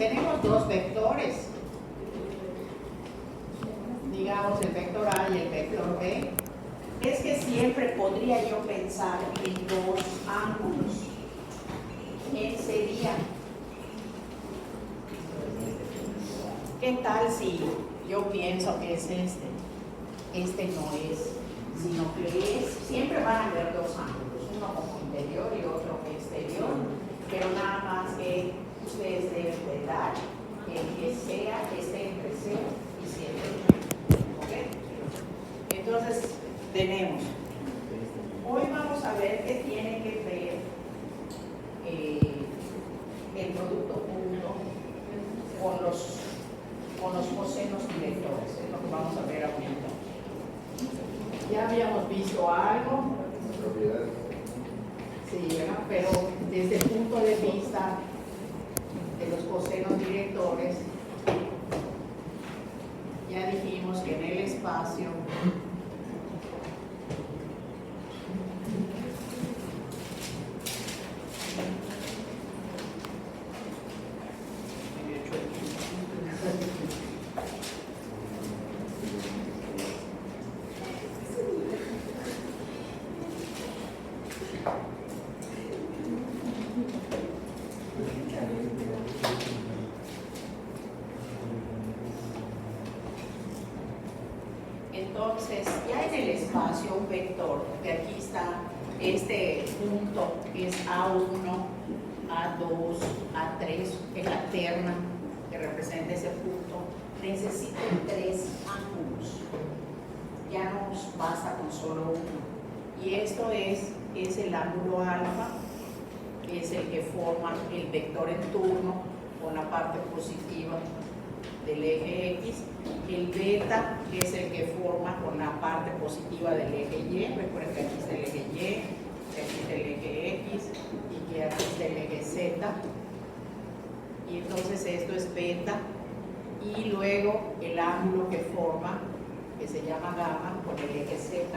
tenemos dos vectores, digamos el vector A y el vector B, es que siempre podría yo pensar en dos ángulos. ¿Quién sería? ¿Qué tal si yo pienso que es este? Este no es, sino que es, siempre van a haber dos ángulos, uno como interior y otro exterior, pero nada más que ustedes deben de dar el que sea, que esté entre 0 y 7. ¿Ok? Entonces, tenemos, hoy vamos a ver qué tiene que ver el producto punto con los cosenos directores, es lo que vamos a ver ahorita. Ya habíamos visto algo, sí, ¿verdad? Pero desde el punto de vista de los cosenos directores, ya dijimos que en el espacio entonces, ya en el espacio un vector, que aquí está, este punto es A1, A2, A3, es la terna que representa ese punto, necesita tres ángulos, ya no nos basta con solo uno, y esto es el ángulo alfa, que es el que forma el vector en turno con la parte positiva del eje X, el beta, que es el que forma con la parte positiva del eje Y. Recuerden que aquí está el eje Y, que aquí está el eje X y que aquí está el eje Z, y entonces esto es beta, y luego el ángulo que forma, que se llama gamma, con el eje Z,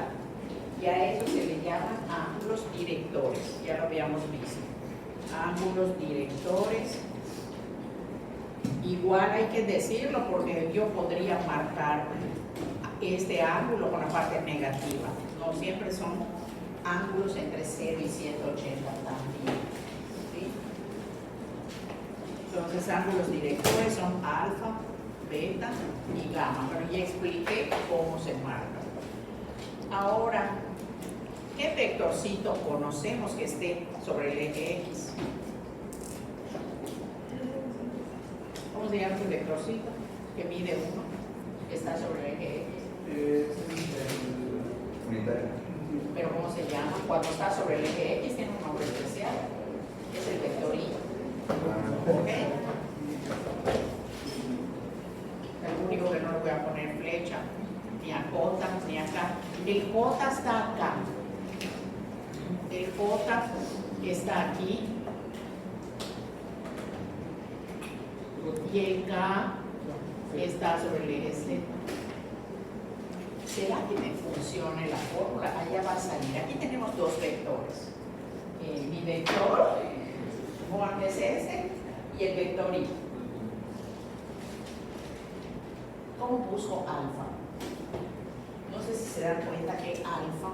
y a eso se le llaman ángulos directores, ya lo habíamos visto, ángulos directores. Igual hay que decirlo porque yo podría marcar este ángulo con la parte negativa. No siempre son ángulos entre 0 y 180 también. ¿Sí? Entonces, ángulos directores son alfa, beta y gamma. Pero ya expliqué cómo se marca. Ahora, ¿qué vectorcito conocemos que esté sobre el eje X? ¿Cómo se llama ese vectorcito? Que mide 1, que está sobre el eje X. Unitario. Pero ¿cómo se llama? Cuando está sobre el eje X tiene un nombre especial. Es el vector Y. ¿Ok? El único que no le voy a poner flecha, ni a J, ni acá. El J está acá. El J está aquí. Y el K está sobre el eje Z. ¿Será que me funcione la fórmula? Allá va a salir. Aquí tenemos dos vectores. Mi vector, Juan es este, y el vector Y. ¿Cómo busco alfa? No sé si se dan cuenta que alfa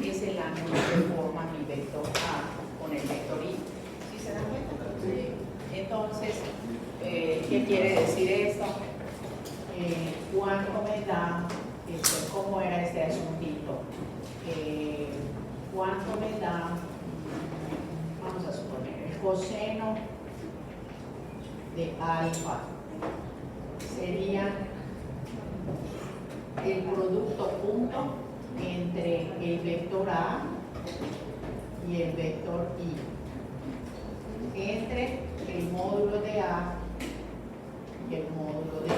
es el ángulo que forma mi vector A con el vector Y. ¿Sí se dan cuenta? Sí. Entonces, ¿qué quiere decir esto? ¿Cuánto me da? ¿Cómo era este asuntito? ¿Cuánto me da? Vamos a suponer, el coseno de alfa sería el producto punto entre el vector A y el vector Y, entre el módulo de A y el módulo de I.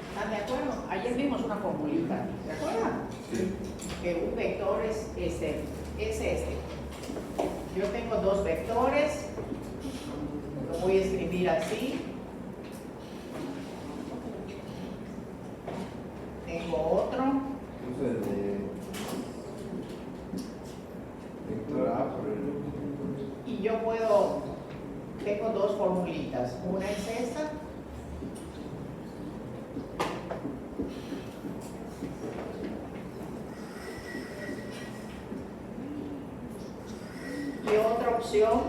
¿Están de acuerdo? Ayer vimos una formulita, ¿de acuerdo? Sí. Que un vector es este. Yo tengo dos vectores, lo voy a escribir así. Tengo otro. Entonces, vector A por el. Y yo puedo tengo dos formulitas. Una es esta. Y otra opción,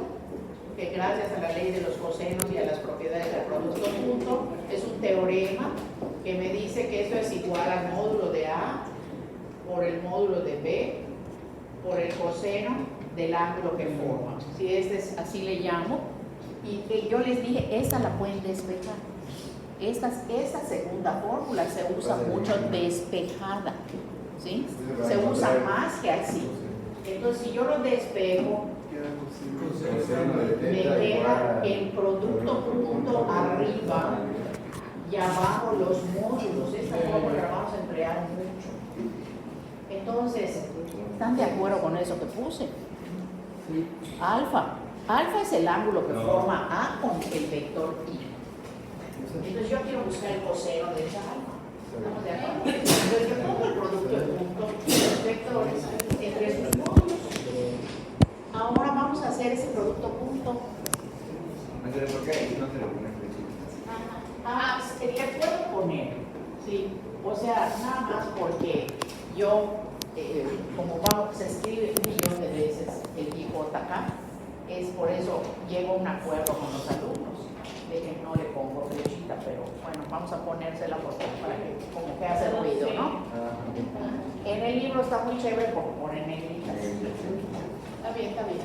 que gracias a la ley de los cosenos y a las propiedades del producto punto, es un teorema que me dice que esto es igual al módulo de A por el módulo de B por el coseno del ángulo que forma. Si este es, así le llamo, y yo les dije, esta la pueden despejar. Esta segunda fórmula se usa mucho despejada, ¿sí? Se usa más que así. Entonces, si yo lo despejo, me queda el producto punto arriba y abajo los módulos. Esta fórmula la vamos a emplear mucho. Entonces, ¿están de acuerdo con eso que puse? Alfa. Alfa es el ángulo que forma A con el vector I. Entonces yo quiero buscar el coseno de esa alfa. ¿Estamos de acuerdo? Entonces yo pongo el producto de punto y los vectores entre sus módulos. Ahora vamos a hacer ese producto punto. Entonces, ¿por qué ahí no se le pone flechita? Le puedo poner, sí. O sea, nada más porque yo, como vamos, se escribe 1.000.000 de veces el IJK, es por eso llego a un acuerdo con los alumnos de que no le pongo flechita, pero bueno, vamos a ponérsela porque para que como que hace ruido, ¿no? En el libro está muy chévere porque pone negritas. Está bien, está bien.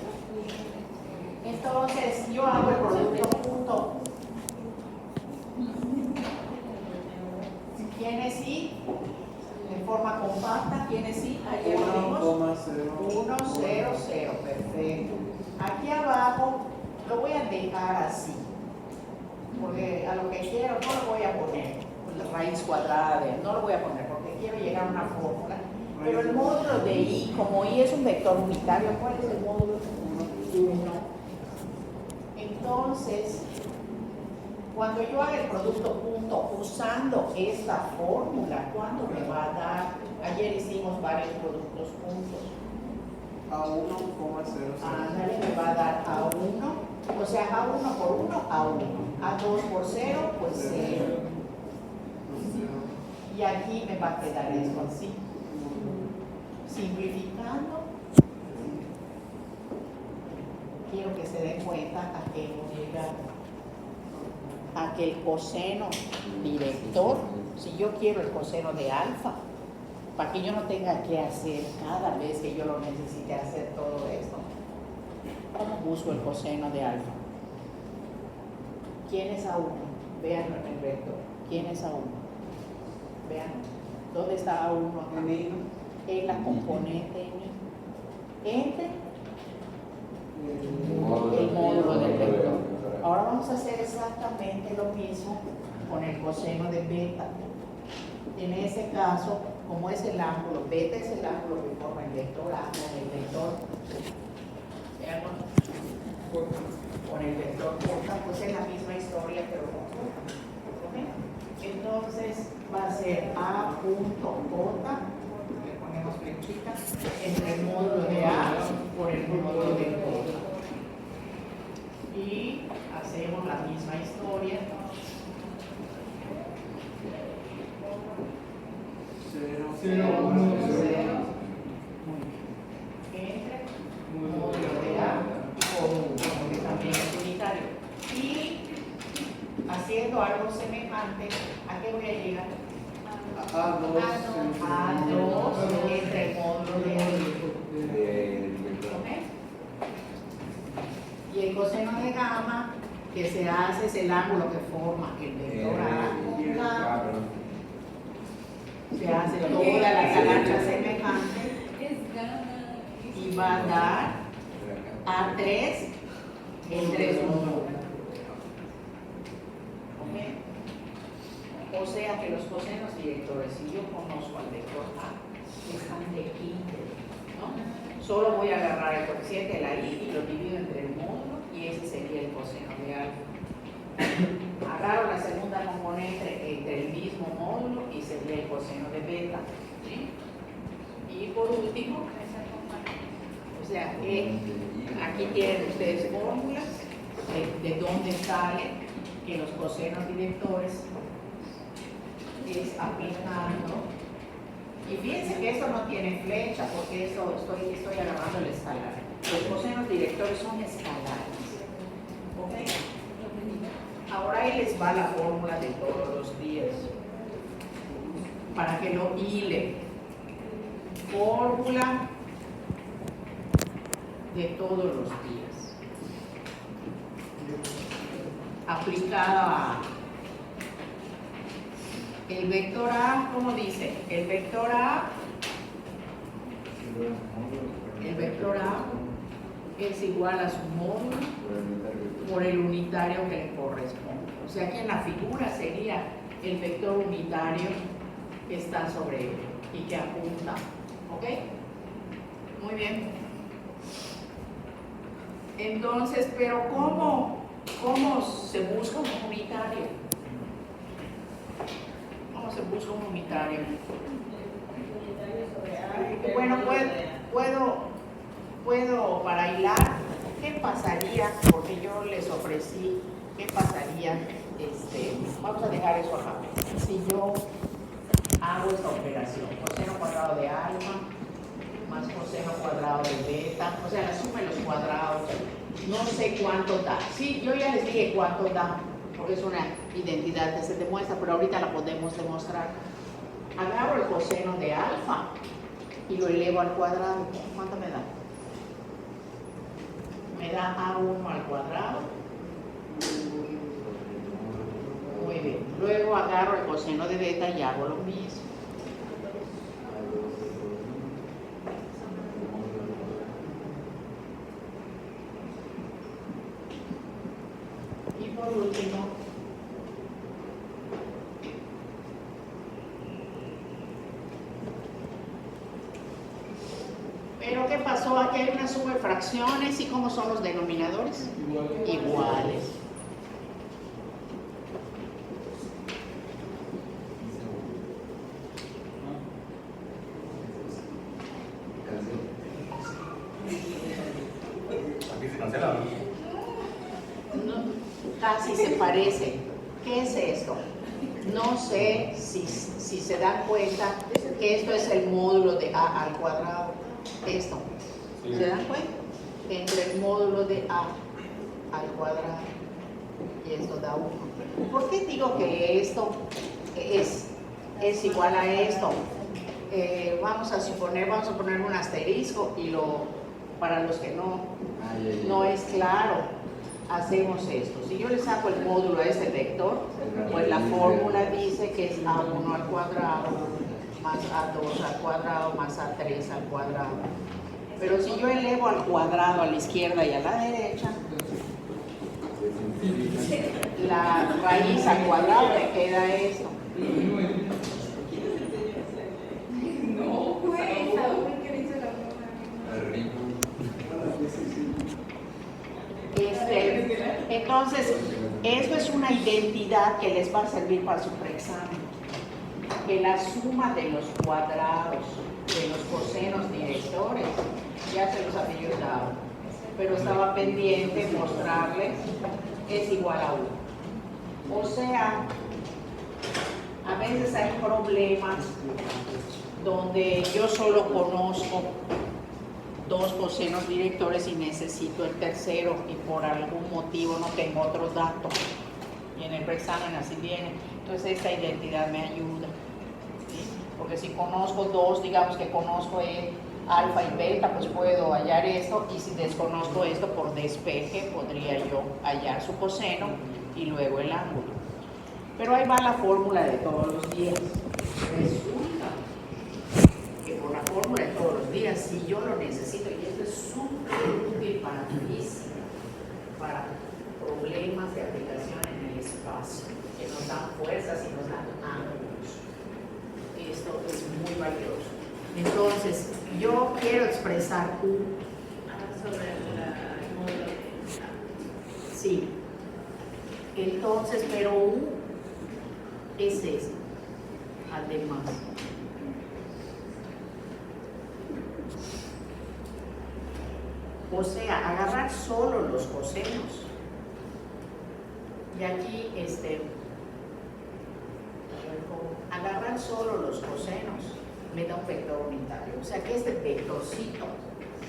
Entonces, yo hago el producto punto. ¿Tiene sí? En forma compacta, ¿tiene sí? Ayer vimos 1, 0, 0, perfecto. Aquí abajo lo voy a dejar así, porque a lo que quiero no lo voy a poner, la raíz cuadrada de, no lo voy a poner porque quiero llegar a una fórmula. Pero el módulo de I, como I es un vector unitario, ¿cuál es el módulo? 1. Entonces, cuando yo haga el producto punto usando esta fórmula, ¿cuánto me va a dar? Ayer hicimos varios productos puntos. A 1,0. Ándale, me va a dar A1, o sea, A1 por 1, A1. A2 por 0, pues 0. Y aquí me va a quedar esto así. Simplificando, quiero que se den cuenta a que hemos llegado. A que el coseno director, si yo quiero el coseno de alfa, para que yo no tenga que hacer cada vez que yo lo necesite hacer todo esto, ¿cómo busco el coseno de alfa? ¿Quién es A1? Vean en el vector. ¿Quién es A1? Vean. ¿Dónde está A1 acá? En la componente en I. Entre el módulo del vector. Ahora vamos a hacer exactamente lo mismo con el coseno de beta. En ese caso, como es el ángulo, beta es el ángulo que forma el vector A con el vector, con el vector j, pues es la misma historia pero con j. ¿Okay? Entonces va a ser A punto j, le ponemos flechita, entre el módulo de A por el módulo de j. Y hacemos la misma historia. 0, 1, 0. Entre módulo de A por 1, que también es unitario. Y haciendo algo semejante, ¿a qué voy a llegar? A2 entre el módulo de A. ¿Okay? Y el coseno de gamma que se hace es el ángulo que forma el vector A. Se hace toda la calancha semejante y va a dar A3 entre sus números. ¿Okay? O sea que los cosenos directores, si yo conozco al vector A, están de íntegro, ¿no? Solo voy a agarrar el coeficiente de la I y lo divido entre el módulo y ese sería el coseno de alfa. Agarro la segunda componente entre el mismo módulo y sería el coseno de beta, ¿sí? Y por último, o sea que aquí tienen ustedes fórmulas de dónde sale que los cosenos directores es aplicando. Y fíjense que esto no tiene flecha, porque eso estoy agarrando el escalar. Los cosenos directores son escalares. ¿Ok? Ahora ahí les va la fórmula de todos los días. Para que lo hile. Fórmula de todos los días. Aplicada a el vector A, ¿cómo dice? El vector A es igual a su módulo por el unitario que le corresponde. O sea que en la figura sería el vector unitario que está sobre él y que apunta. ¿Ok? Muy bien. Entonces, pero ¿cómo se busca un unitario? ¿Cómo se busca un unitario? Bueno, puedo para hilar, ¿qué pasaría? Porque yo les ofrecí, ¿qué pasaría? Vamos a dejar eso acá. Si yo hago esta operación, coseno cuadrado de alfa más coseno cuadrado de beta, o sea, la suma de los cuadrados, no sé cuánto da. Sí, yo ya les dije cuánto da, porque es una identidad que se demuestra, pero ahorita la podemos demostrar. Agarro el coseno de alfa y lo elevo al cuadrado. ¿Cuánto me da? Me da A1 al cuadrado. Muy bien. Luego agarro el coseno de beta y hago lo mismo. Y por último, ¿pero qué pasó? Aquí hay una suma de fracciones y ¿cómo son los denominadores? Iguales. Aquí se cancela. No, casi se parece. ¿Qué es esto? No sé si se dan cuenta que esto es el módulo de A al cuadrado. Esto. ¿Se dan cuenta? Entre el módulo de A al cuadrado y esto da 1. ¿Por qué digo que esto es igual a esto? Vamos a poner un asterisco y para los que no es claro, hacemos esto. Si yo le saco el módulo a este vector, pues la fórmula dice que es A1 al cuadrado más A2 al cuadrado más A3 al cuadrado. Pero si yo elevo al cuadrado a la izquierda y a la derecha, la raíz al cuadrado me queda esto. Entonces, esto es una identidad que les va a servir para su preexamen. Que la suma de los cuadrados de los cosenos directores, ya se los había dado, pero estaba pendiente mostrarles, es igual a 1. O sea, a veces hay problemas donde yo solo conozco dos cosenos directores y necesito el tercero y por algún motivo no tengo otro dato. Y en el preexamen así viene. Entonces esta identidad me ayuda. ¿Sí? Porque si conozco dos, digamos que conozco alfa y beta, pues puedo hallar esto, y si desconozco esto por despeje, podría yo hallar su coseno y luego el ángulo. Pero ahí va la fórmula de todos los días. Resulta que por la fórmula de todos los días, si yo lo necesito, y esto es súper útil para física, para problemas de aplicación en el espacio, que nos dan fuerzas y nos dan ángulos. Esto es muy valioso. Entonces, yo quiero expresar U. Sobre el módulo. Sí. Entonces, pero U es esto. Además. O sea, agarrar solo los cosenos Y aquí, agarrar solo los cosenos me da un vector unitario. O sea que este vectorcito,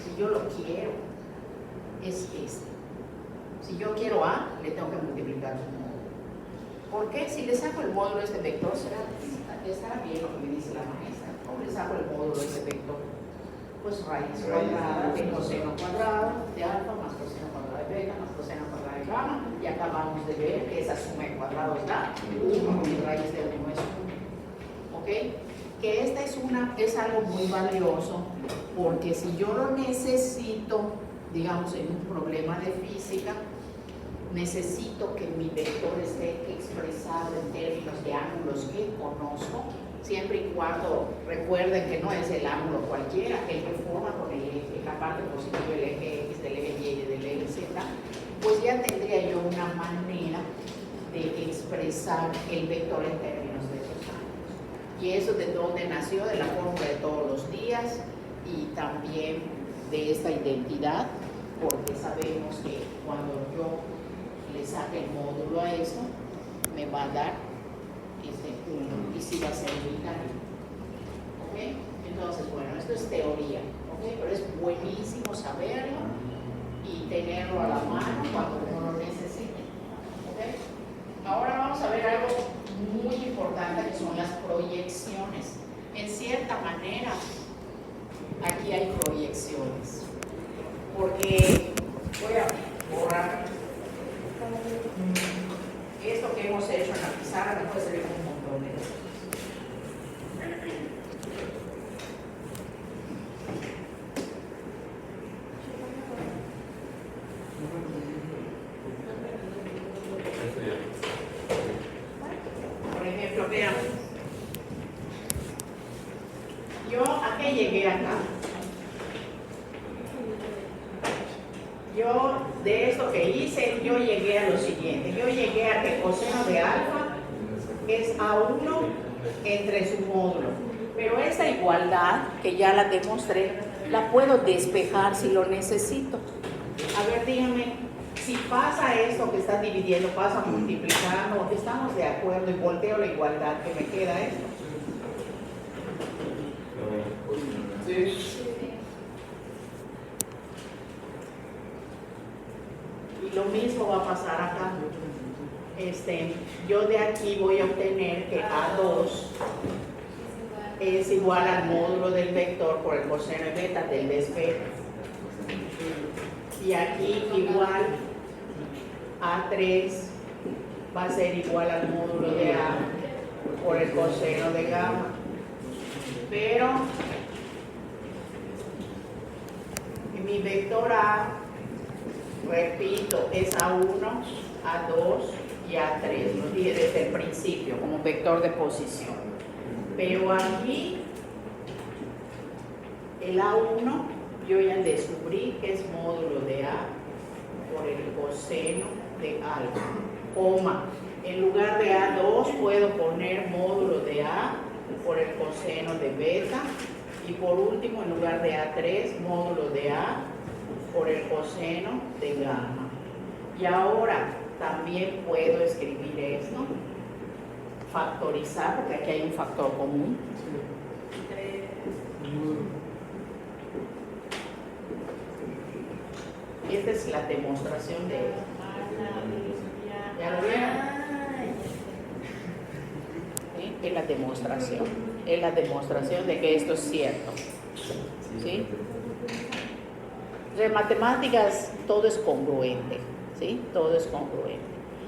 si yo lo quiero, es este. Si yo quiero A, le tengo que multiplicar su módulo. ¿Por qué? Si le saco el módulo de este vector, estará bien lo que me dice la maestra. ¿Cómo le saco el módulo de este vector? Pues raíz cuadrada de coseno cuadrado de alfa más coseno cuadrado de beta más coseno cuadrado de gamma. Y acabamos de ver que esa suma de cuadrados da 1 y raíz de 1 es 1. ¿Ok? Que esta es algo muy valioso porque si yo lo necesito, digamos en un problema de física, necesito que mi vector esté expresado en términos de ángulos que conozco, siempre y cuando recuerden que no es el ángulo cualquiera, el que forma con el eje, la parte positiva del eje X, del eje Y y del eje Z, pues ya tendría yo una manera de expresar el vector en términos de esos ángulos. Y eso de dónde nació, de la fórmula de todos los días y también de esta identidad, porque sabemos que cuando yo le saque el módulo a eso, me va a dar 1 y sí va a ser unitario. ¿Ok? Entonces, bueno, esto es teoría, ¿ok? Pero es buenísimo saberlo y tenerlo a la mano cuando uno lo necesite. ¿Ok? Ahora vamos a ver algo muy importante que son las proyecciones. En cierta manera, aquí hay proyecciones. Porque voy a borrar esto que hemos hecho en la pizarra, me puede servir un montón de cosas. Por ejemplo, vean, yo a qué llegué acá. Yo, de esto que hice, yo llegué a lo siguiente. Yo llegué a que coseno de alfa es A1 entre su módulo. Pero esa igualdad, que ya la demostré, la puedo despejar si lo necesito. A ver, díganme, si pasa esto que está dividiendo, pasa multiplicando, estamos de acuerdo y volteo la igualdad, que me queda esto. Sí. Y lo mismo va a pasar acá. Yo de aquí voy a obtener que A2 es igual al módulo del vector por el coseno de beta del vez beta. Y aquí igual A3 va a ser igual al módulo de A por el coseno de gamma. Pero mi vector A, repito, es A1, A2 y A3, lo dije desde el principio como vector de posición. Pero aquí, el A1, yo ya descubrí que es módulo de A por el coseno de alfa, coma. En lugar de A2 puedo poner módulo de A por el coseno de beta. Y por último, en lugar de A3, módulo de A por el coseno de gamma. Y ahora también puedo escribir esto, factorizar, porque aquí hay un factor común. Esta es la demostración de esto. ¿Ya lo vieron? ¿Sí? Es la demostración de que esto es cierto. ¿Sí? En matemáticas todo es congruente, ¿sí? Todo es congruente.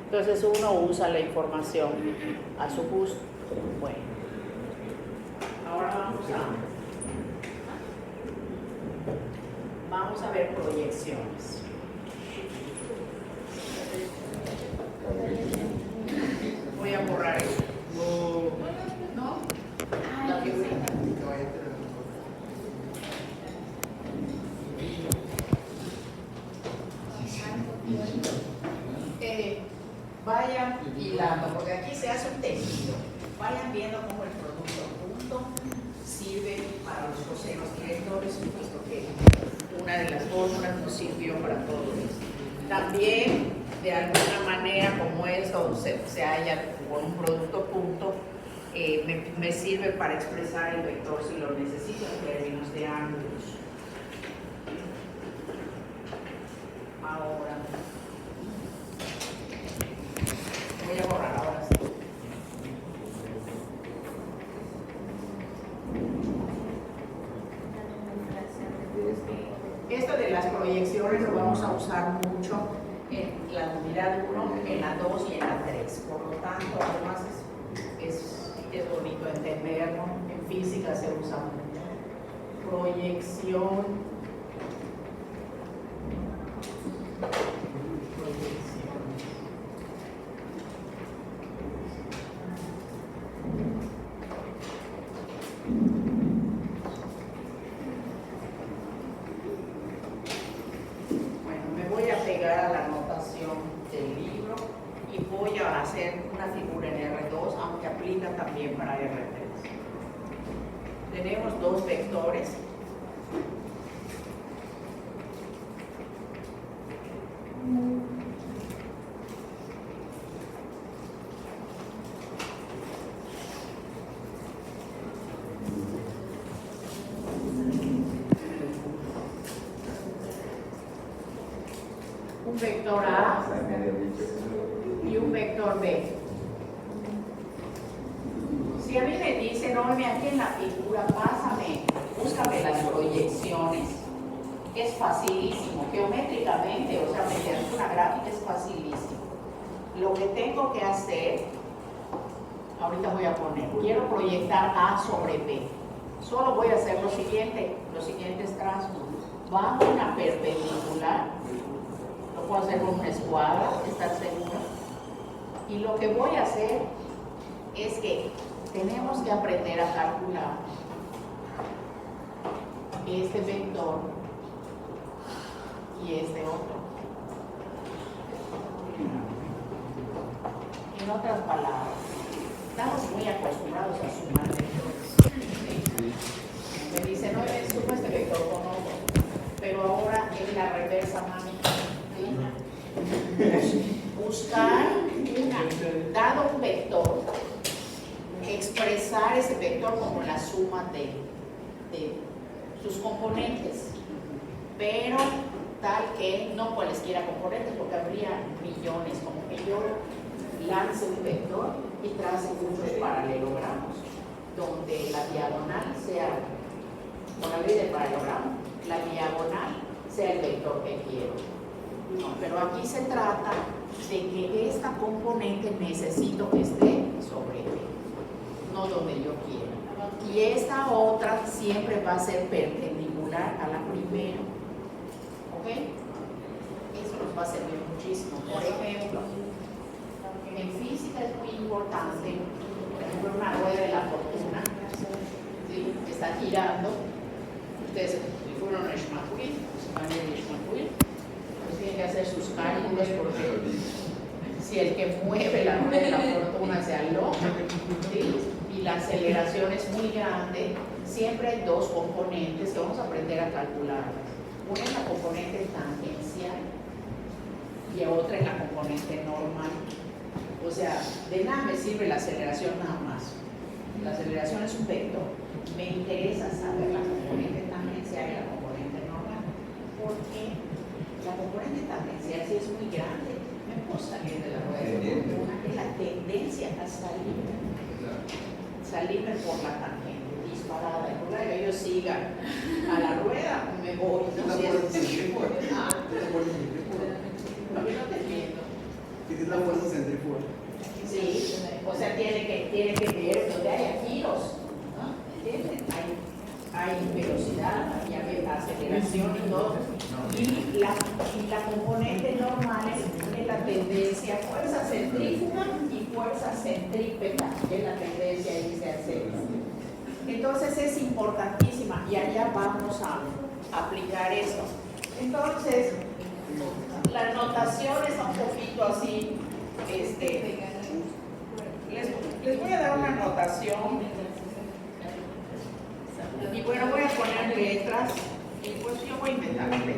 Entonces uno usa la información a su gusto. Bueno, ahora vamos a ver proyecciones. Voy a borrar esto. ¿No? La figurita. Vayan hilando, porque aquí se hace un tejido. Vayan viendo cómo el producto punto sirve para los cosenos directores, puesto que una de las fórmulas nos sirvió para todo esto. También, de alguna manera, como esto se halla con un producto punto, me sirve para expresar el vector si lo necesito en términos de ángulos. Ahora, voy a borrar ahora sí. Esto de las proyecciones lo vamos a usar mucho en la unidad 1, en la 2 y en la 3. Por lo tanto, además es bonito entenderlo. En física se usa mucho. Proyección. Bueno, me voy a pegar a la notación del libro y voy a hacer una figura en R2, aunque aplica también para R3. Tenemos dos vectores. Un vector A y un vector B. Si a mí me dicen, oye, aquí en la figura, búscame las proyecciones, es facilísimo, geométricamente, o sea, mediante una gráfica es facilísimo. Lo que tengo que hacer, ahorita voy a poner, quiero proyectar A sobre B. Solo voy a hacer lo siguiente, los siguientes trazos. Bajo una perpendicular, lo puedo hacer con una escuadra, estar seguro. Y lo que voy a hacer es que tenemos que aprender a calcular este vector y este otro. En otras palabras, estamos muy acostumbrados a sumar vectores. ¿Sí? Me dicen, no, suma este vector con otro, pero ahora es la reversa, mami. ¿Sí? Buscar dado un vector, expresar ese vector como la suma de sus componentes, pero tal que no cualesquiera componentes, porque habría millones, como que yo lance un vector y trace muchos paralelogramos, donde la diagonal sea, con la ley del paralelogramo, la diagonal sea el vector que quiero. No, pero aquí se trata de que esta componente necesito que esté sobre B, no donde yo quiero. Y esta otra siempre va a ser perpendicular a la primera. ¿Ok? Eso nos va a servir muchísimo. Por ejemplo, en física es muy importante, por ejemplo, una rueda de la fortuna, ¿sí? Está girando. Ustedes fueron a Schmackwill, pues tienen que hacer sus cálculos, porque si el que mueve la rueda de la fortuna se aloja, ¿sí? Y la aceleración es muy grande, siempre hay dos componentes que vamos a aprender a calcular. Una es la componente tangencial y otra es la componente normal. O sea, de nada me sirve la aceleración nada más. La aceleración es un vector. Me interesa saber la componente tangencial y la componente normal. Porque la componente tangencial, si es muy grande, me puedo salir de la rueda de fortuna, es la tendencia a salirme por la tangente, disparada. En lugar de que yo siga a la rueda, me voy. No sé si no te entiendo. Es la fuerza centrífuga. Sí, o sea, tiene que ver donde haya giros, ¿no? ¿Entienden? Hay velocidad, hay aceleración y todo. Y la componente normal es la tendencia, fuerza centrífuga y fuerza centrípeta, que es la tendencia y se acelera. Entonces es importantísima y allá vamos a aplicar esto. Entonces, la notación está un poquito así, les voy a dar una notación y bueno, voy a poner letras y pues yo voy a inventar letras.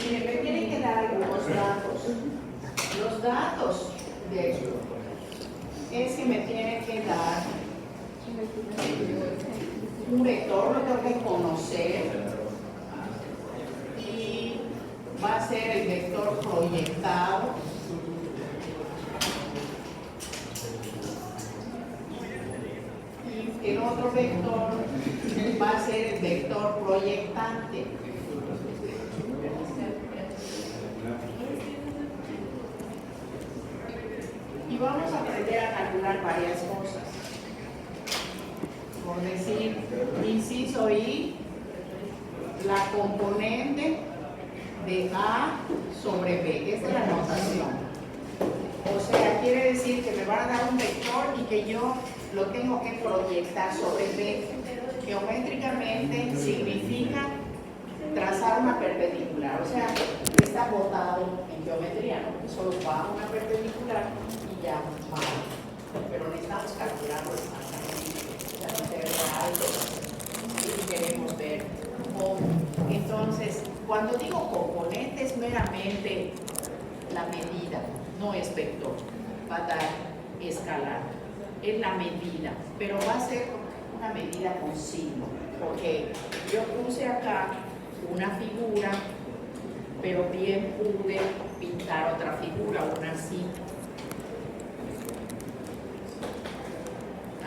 Miren, me tienen que dar algunos datos. Los datos de esto es que me tienen que dar un vector, lo tengo que conocer y va a ser el vector proyectado. Y el otro vector va a ser el vector proyectante. Y vamos a aprender a calcular varias cosas. Por decir, inciso I, la componente de A sobre B. Esta es la notación. O sea, quiere decir que me van a dar un vector y que yo lo tengo que proyectar sobre B. Geométricamente significa trazar una perpendicular. O sea, está botado en geometría, ¿no? Solo va una perpendicular y ya va. Pero necesitamos calcularlo exactamente. Y queremos ver cómo. Entonces, cuando digo componente es meramente la medida, no es vector, va a dar escalar, es la medida, pero va a ser una medida con signo, porque yo puse acá una figura, pero bien pude pintar otra figura, una así.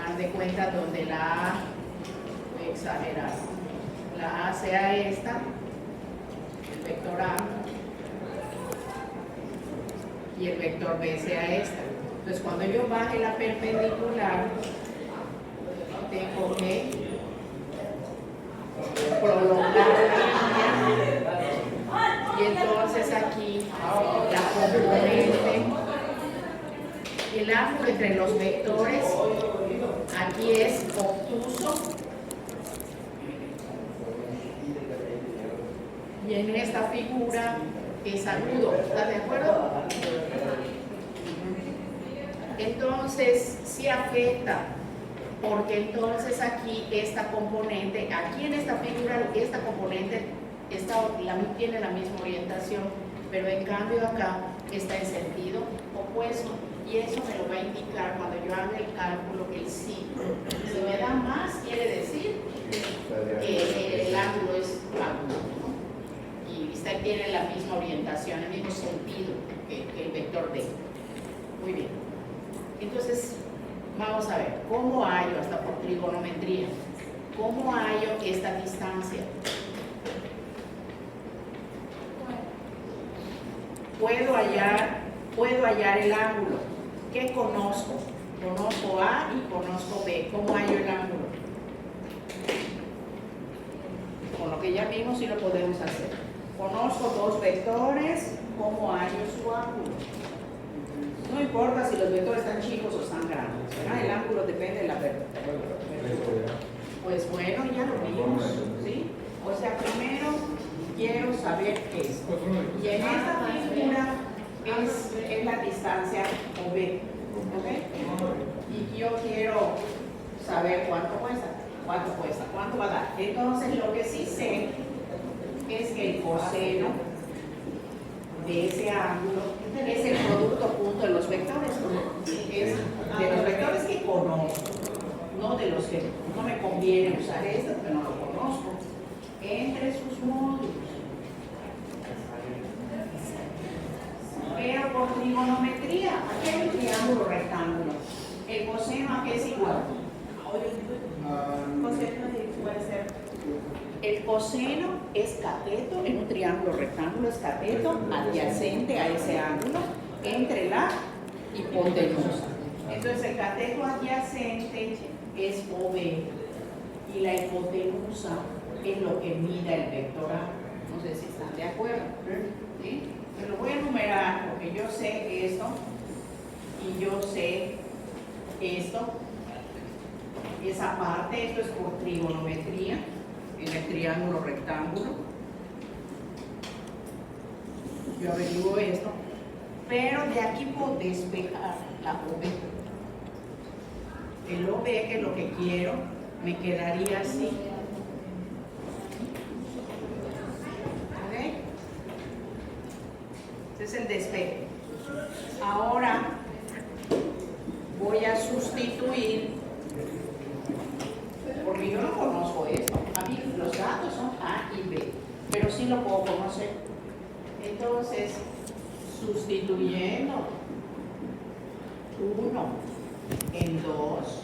Haz de cuenta donde la A, voy a exagerar, la A sea esta, el vector A, y el vector B sea esta. Entonces, cuando yo baje la perpendicular, tengo que prolongar la línea, y entonces aquí la componente, el ángulo entre los vectores, aquí es obtuso, y en esta figura es agudo. ¿Estás de acuerdo? Entonces, sí afecta, porque entonces aquí esta componente, aquí en esta figura, esta componente tiene la misma orientación, pero en cambio acá está en sentido opuesto, y eso me lo va a indicar cuando yo haga el cálculo el signo. Si me da más, quiere decir que el ángulo es agudo, ¿no? Y tiene la misma orientación, el mismo sentido que el vector D. Muy bien. Entonces, vamos a ver, ¿cómo hallo, hasta por trigonometría, cómo hallo esta distancia? Puedo hallar el ángulo. ¿Qué conozco? Conozco A y conozco B. ¿Cómo hallo el ángulo? Con lo que ya vimos sí lo podemos hacer. Conozco dos vectores, ¿cómo hallo su ángulo? No importa si los vectores están chicos o están grandes, ¿verdad? El ángulo depende de la apertura. Pues bueno, ya lo vimos, ¿sí? O sea, primero quiero saber esto. Y en esta figura es la distancia OB, ¿ok? Y yo quiero saber cuánto cuesta, cuánto va a dar. Entonces, lo que sí sé es que el coseno de ese ángulo es el producto punto de los vectores, es de los vectores que conozco, no de los que no me conviene usar esto porque no lo conozco, entre sus módulos. Pero por trigonometría, aquí hay un triángulo rectángulo, el coseno a qué es igual. Puede ser. El coseno es cateto, en un triángulo rectángulo es cateto adyacente a ese ángulo entre la hipotenusa. Entonces el cateto adyacente es OB y y la hipotenusa es lo que mide el vector A. No sé si están de acuerdo. ¿Sí? Pero lo voy a enumerar porque yo sé esto y yo sé esto. Esa parte, esto es por trigonometría en el triángulo rectángulo. Yo averiguo esto, pero de aquí puedo despejar la OB. El OB, que es lo que quiero, me quedaría así. ¿Ok? Ese es el despeje. Ahora voy a sustituir, porque yo no conozco esto. A mí los datos son A y B, pero sí lo puedo conocer. Entonces, sustituyendo 1 en 2,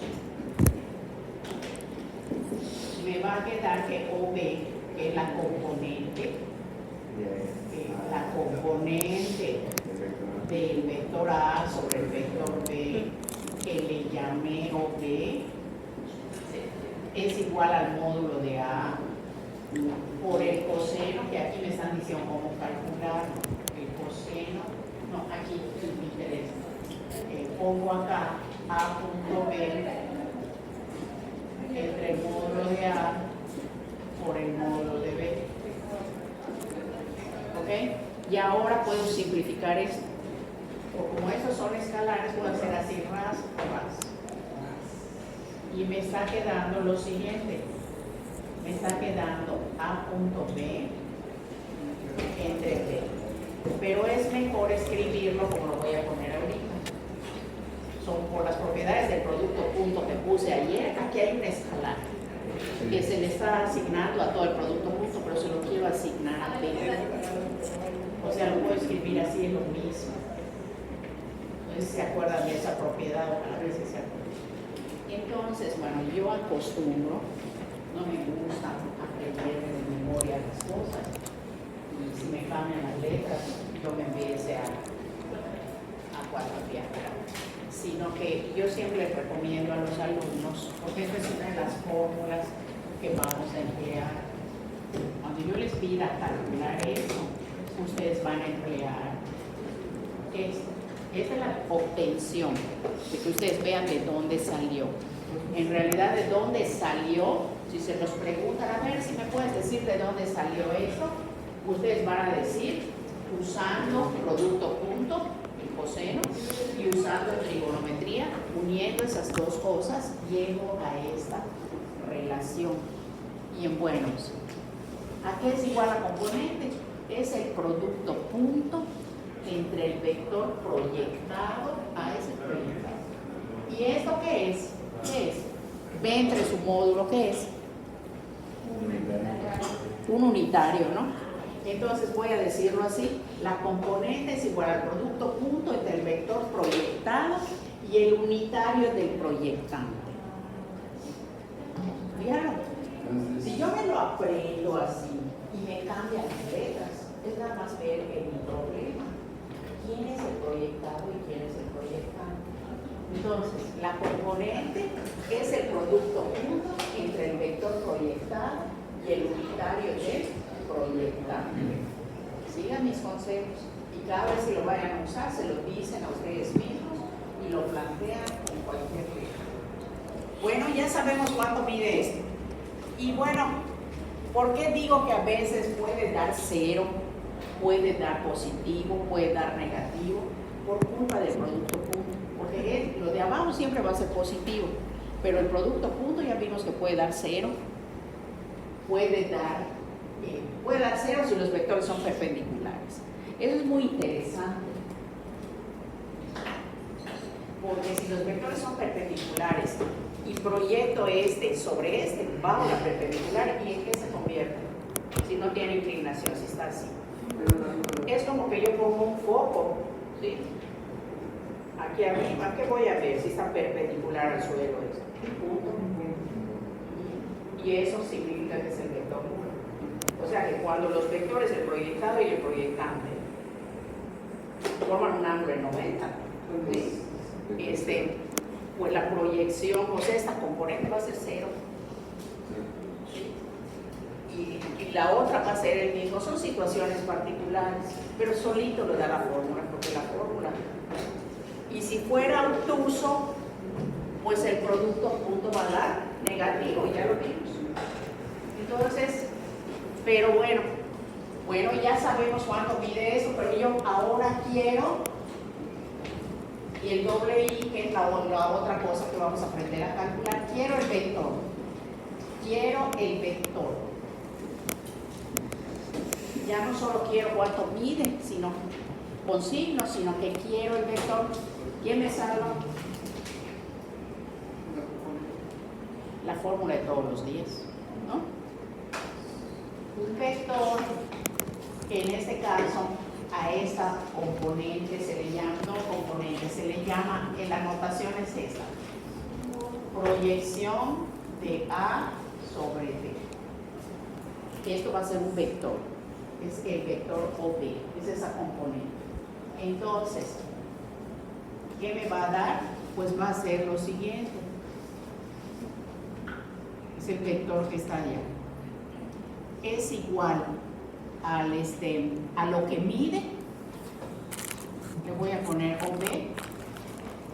me va a quedar que OB, que es la componente del vector A sobre el vector B, que le llamé OB, es igual al módulo de A por el coseno, que aquí me están diciendo cómo calcular el coseno. No, aquí me interesa. Pongo acá A punto B entre el módulo de A por el módulo de B. ¿Ok? Y ahora puedo simplificar esto. O como estos son escalares, puedo hacer así, ras, ras. Y me está quedando lo siguiente. Me está quedando A punto B entre B. Pero es mejor escribirlo como lo voy a poner ahorita. Son por las propiedades del producto punto que puse ayer. Aquí hay un escalar que se le está asignando a todo el producto punto, pero se lo quiero asignar a B. O sea, lo puedo escribir así, es lo mismo. No sé si se acuerdan de esa propiedad, ojalá que se acuerdan. Entonces, bueno, yo acostumbro, no me gusta aprender de memoria las cosas, y si me cambian las letras, yo me empiece a cuadrapear, sino que yo siempre les recomiendo a los alumnos, porque esta es una de las fórmulas que vamos a emplear. Cuando yo les pida calcular esto, ustedes van a emplear esto. Esta es la obtención, de que ustedes vean de dónde salió. En realidad, de dónde salió, si se los preguntan, a ver si me puedes decir de dónde salió eso, ustedes van a decir, usando producto punto, el coseno, y usando trigonometría, uniendo esas dos cosas, llego a esta relación. Y en buenos, ¿a qué es igual la componente? Es el producto punto entre el vector proyectado a ese proyectado. ¿Y esto qué es? ¿Qué es? B entre su módulo, ¿qué es? Un unitario, ¿no? Entonces voy a decirlo así, la componente es igual al producto punto entre el vector proyectado y el unitario del proyectante. ¿Vieron? Si yo me lo aprendo así y me cambian las letras, es nada más ver el problema. ¿Quién es el proyectado y quién es el proyectante? Entonces, la componente es el producto punto entre el vector proyectado y el unitario del proyectante. Sigan mis consejos y cada vez que lo vayan a usar, se lo dicen a ustedes mismos y lo plantean en cualquier letra. Bueno, ya sabemos cuánto mide esto. Y bueno, ¿por qué digo que a veces puede dar 0? Puede dar positivo, puede dar negativo, por culpa del producto punto. Porque lo de abajo siempre va a ser positivo, pero el producto punto ya vimos que puede dar 0, puede dar 0 si los vectores son perpendiculares. Eso es muy interesante, porque si los vectores son perpendiculares y proyecto este sobre este, bajo la perpendicular, ¿y en qué se convierte? Si no tiene inclinación, si está así. Es como que yo pongo un foco, ¿sí? Aquí arriba, ¿qué voy a ver? Si está perpendicular al suelo esto. Y eso significa que es el vector 1. O sea que cuando los vectores, el proyectado y el proyectante, forman un ángulo de 90, ¿sí? Pues la proyección, o sea, esta componente va a ser 0. la otra va a ser el mismo. Son situaciones particulares, pero solito le da la fórmula, porque la fórmula. Y si fuera obtuso, pues el producto punto va a dar negativo, ya lo vimos. Entonces, pero bueno, ya sabemos cuánto mide eso, pero yo ahora quiero, y el doble I, que es la otra cosa que vamos a aprender a calcular, quiero el vector. Quiero el vector. Ya no solo quiero cuánto mide, sino con signos, sino que quiero el vector. ¿Quién me salva? La fórmula de todos los días, ¿no? Un vector que en este caso a esta componente se le llama, no componente, se le llama, en la notación es esta, proyección de A sobre B. Esto va a ser un vector, es el vector OB, es esa componente. Entonces, ¿qué me va a dar? Pues va a ser lo siguiente. Es el vector que está allá. Es igual a lo que mide. Le voy a poner OB.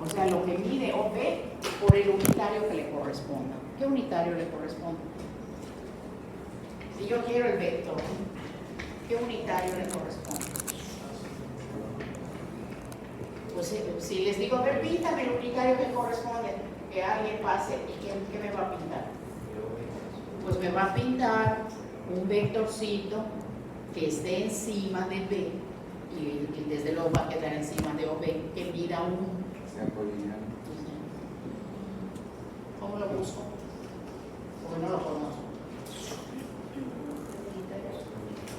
O sea, lo que mide OB por el unitario que le corresponda. ¿Qué unitario le corresponde? Si yo quiero el vector, ¿qué unitario le corresponde? Pues si les digo, a ver, píntame el unitario que corresponde, que alguien pase, ¿y qué me va a pintar? Pues me va a pintar un vectorcito que esté encima de B y desde luego va a quedar encima de OB, que mida 1. ¿Cómo lo busco? Porque no lo conozco.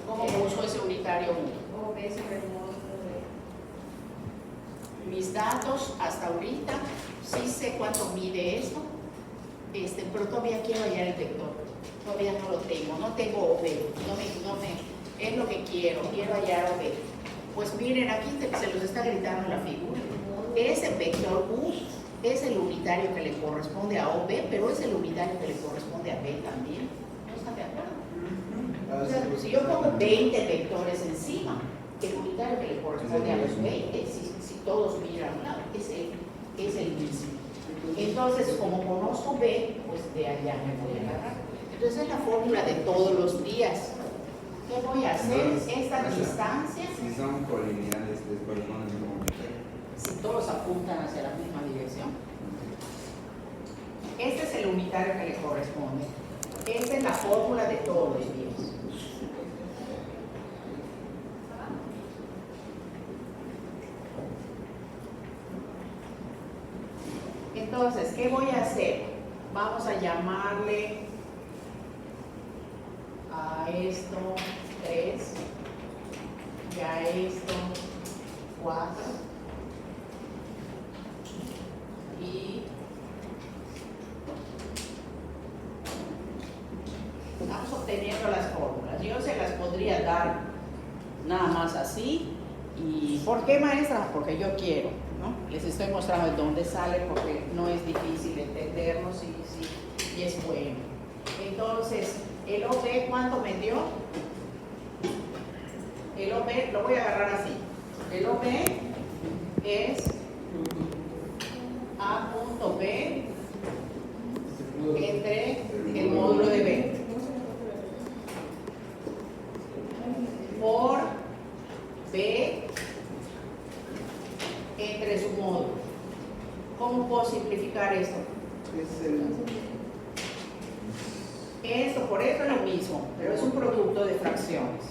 ¿Cómo busco ese unitario 1? OB sobre el módulo de... Mis datos hasta ahorita, sí sé cuánto mide esto, pero todavía quiero hallar el vector. Todavía no lo tengo, no tengo OB, es lo que quiero hallar OB. Pues miren, aquí se los está gritando en la figura. Ese vector U es el unitario que le corresponde a OB, pero es el unitario que le corresponde a B también. ¿No están de acuerdo? O sea, si yo pongo 20 vectores encima, el unitario que le corresponde a los 20, si todos miran a un lado, es el mismo. Entonces, como conozco B, pues de allá me voy a agarrar. Entonces, es la fórmula de todos los días. ¿Qué voy a hacer? Esta distancia. Si son colineales, les corresponde al mismo unitario. Si todos apuntan hacia la misma dirección. Este es el unitario que le corresponde. Esta es la fórmula de todos los días. Entonces, ¿qué voy a hacer? Vamos a llamarle a esto 3 y a esto 4 y estamos obteniendo las fórmulas. Yo se las podría dar nada más así. ¿Y por qué, maestra? Porque yo quiero, ¿no? Les estoy mostrando de dónde sale porque no es difícil entenderlo y es bueno. Entonces, el OB, ¿cuánto me dio? El OB, lo voy a agarrar así. El OB es A punto B entre el módulo de B por B entre su módulo. ¿Cómo puedo simplificar esto? Esto por esto es lo mismo, pero es un producto de fracciones.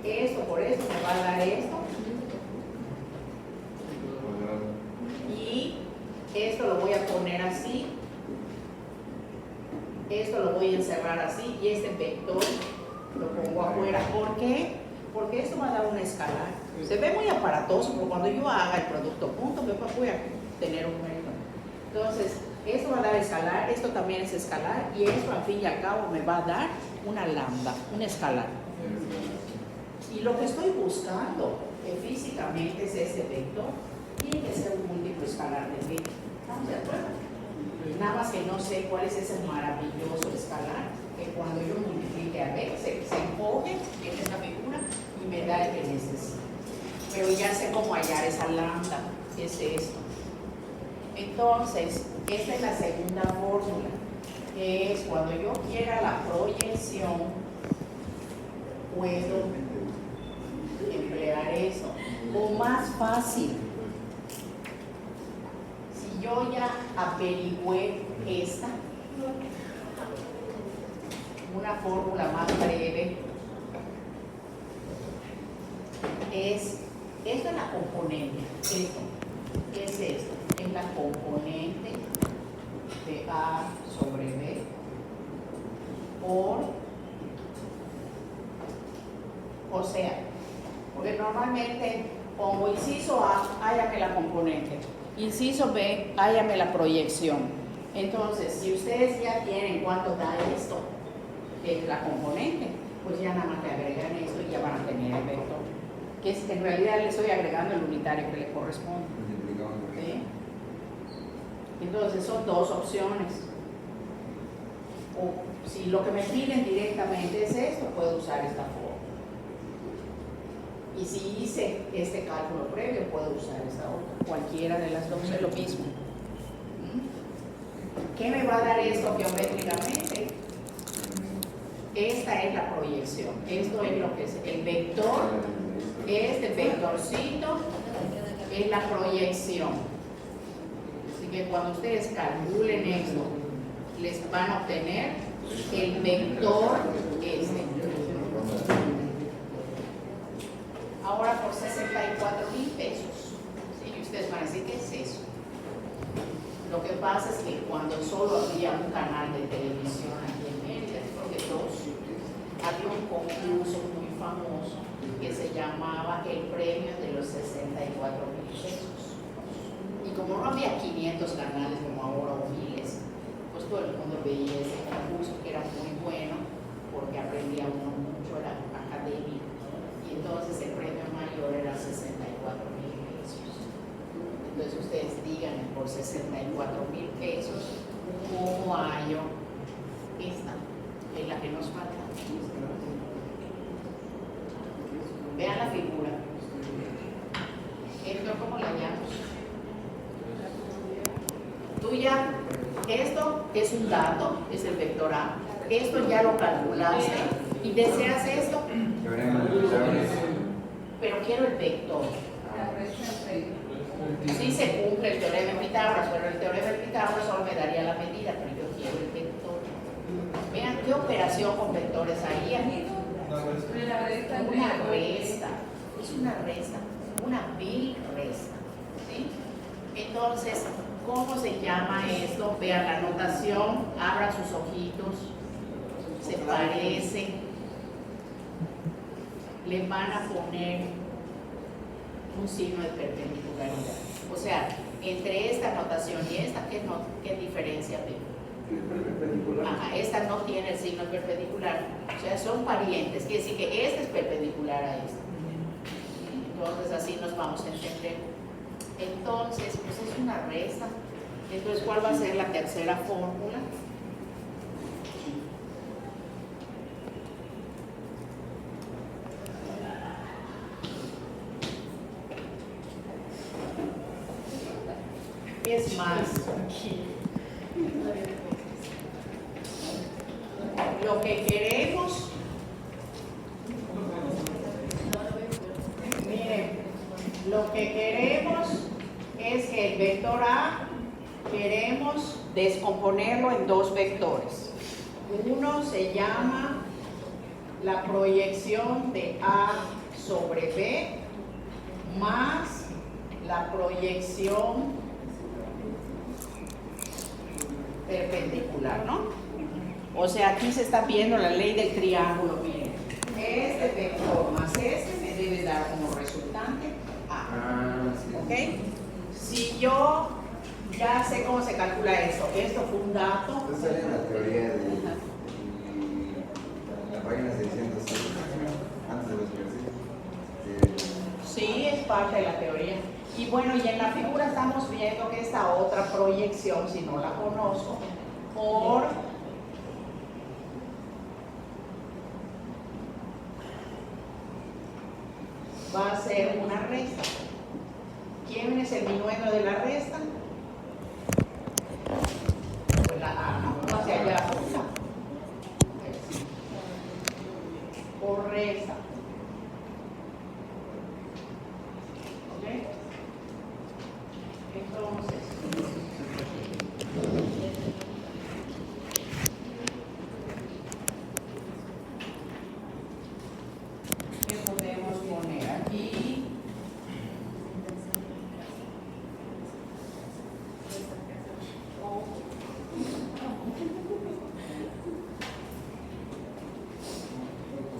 Esto por esto me va a dar esto. Y esto lo voy a poner así. Esto lo voy a encerrar así. Y este vector lo pongo afuera. ¿Por qué? Porque esto va a dar una escalar. Se ve muy aparatoso, pero cuando yo haga el producto punto, voy a tener un número. Entonces, esto va a dar escalar, esto también es escalar, y esto al fin y al cabo me va a dar una lambda, una escalar. Y lo que estoy buscando físicamente es este vector, tiene que ser un múltiplo escalar de B. ¿Estamos de acuerdo? Nada más que no sé cuál es ese maravilloso escalar, que cuando yo multiplique a B se pero ya sé cómo hallar esa lambda, es esto. Entonces, esta es la segunda fórmula, que es cuando yo quiera la proyección, puedo emplear eso. O más fácil, si yo ya averigüé esta, una fórmula más breve, esto es la componente, esto, ¿qué es esto? Es la componente de A sobre B o sea, porque normalmente pongo inciso A, hállame la componente, inciso B, hállame la proyección. Entonces, si ustedes ya tienen cuánto da esto, que es la componente, pues ya nada más le agregan esto y ya van a tener el vector, que es, en realidad le estoy agregando el unitario que le corresponde. ¿Sí? Entonces son dos opciones. O si lo que me piden directamente es esto, puedo usar esta forma. Y si hice este cálculo previo, puedo usar esta otra. Cualquiera de las dos es lo mismo. ¿Qué me va a dar esto geométricamente? Esta es la proyección. Esto es lo que es el vector. Este vectorcito es la proyección. Así que cuando ustedes calculen esto, les van a obtener el vector este. Ahora por 64,000 pesos. ¿Sí? Y ustedes van a decir, ¿qué es eso? Lo que pasa es que cuando solo había un canal de televisión aquí en Mérida, creo que dos, había un concurso muy famoso que se llamaba el premio de los 64,000 pesos. Y como no había 500 canales como ahora o miles, pues todo el mundo veía ese concurso que era muy bueno porque aprendía uno mucho, era académico. Y entonces el premio mayor era 64,000 pesos. Entonces ustedes díganme, por 64,000 pesos, ¿cómo hallo esta? Es la que nos falta. Vean la figura. ¿Esto cómo la hallamos? Tú ya, esto es un dato, es el vector A. Esto ya lo calculaste y deseas esto, pero quiero el vector. Sí se cumple el teorema de Pitágoras, pero el teorema de Pitágoras solo me daría la medida, pero yo quiero el vector. Vean qué operación con vectores haría. Una resta, es una resta, una vil resta. ¿Sí? Entonces, ¿cómo se llama esto? Vean la notación, abran sus ojitos, se parece, le van a poner un signo de perpendicularidad. O sea, entre esta notación y esta, ¿qué diferencia ven? Ajá, esta no tiene el signo perpendicular, o sea, son parientes, quiere decir que esta es perpendicular a esta. Entonces así nos vamos a entender. Entonces, pues es una resta. Entonces, ¿cuál va a ser la tercera fórmula? Es más, lo que queremos, miren, lo que queremos es que el vector A queremos descomponerlo en dos vectores. Uno se llama la proyección de A sobre B más la proyección perpendicular, ¿no? O sea, aquí se está viendo la ley del triángulo, miren. Este vector más este me debe dar como resultante A. ¿Ok? Si yo ya sé cómo se calcula esto fue un dato. Esto sale en la teoría de la página 600, antes de los ejercicios. Sí, es parte de la teoría. Y bueno, y en la figura estamos viendo que esta otra proyección, si no la conozco, por va a ser una resta. ¿Quién es el minuendo de la resta? Pues la A, ¿no? Hacia allá, punta. Por resta. ¿Ok? Entonces, ¿qué podemos poner aquí?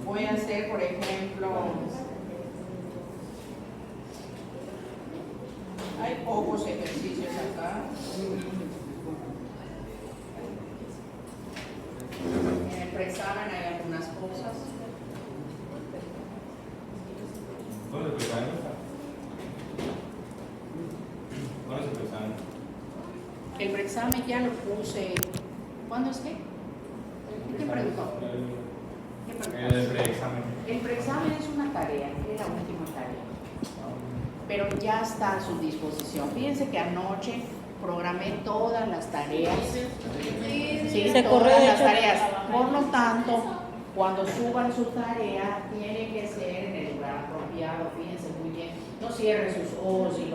Voy a hacer, por ejemplo, hay pocos ejercicios acá. En el preexamen hay algunas cosas. ¿Cuándo es el examen? ¿Cuándo es el examen? El preexamen ya lo puse. ¿Cuándo es qué? ¿Qué preguntó? ¿Qué preguntó? El preexamen. El preexamen es una tarea, es la última tarea, pero ya está a su disposición. Fíjense que anoche programé todas las tareas. Sí, Se todas corrió, de las hecho. tareas. Por lo tanto, cuando suban su tarea, tiene que ser en el lugar apropiado. Fíjense muy bien. No cierren sus ojos y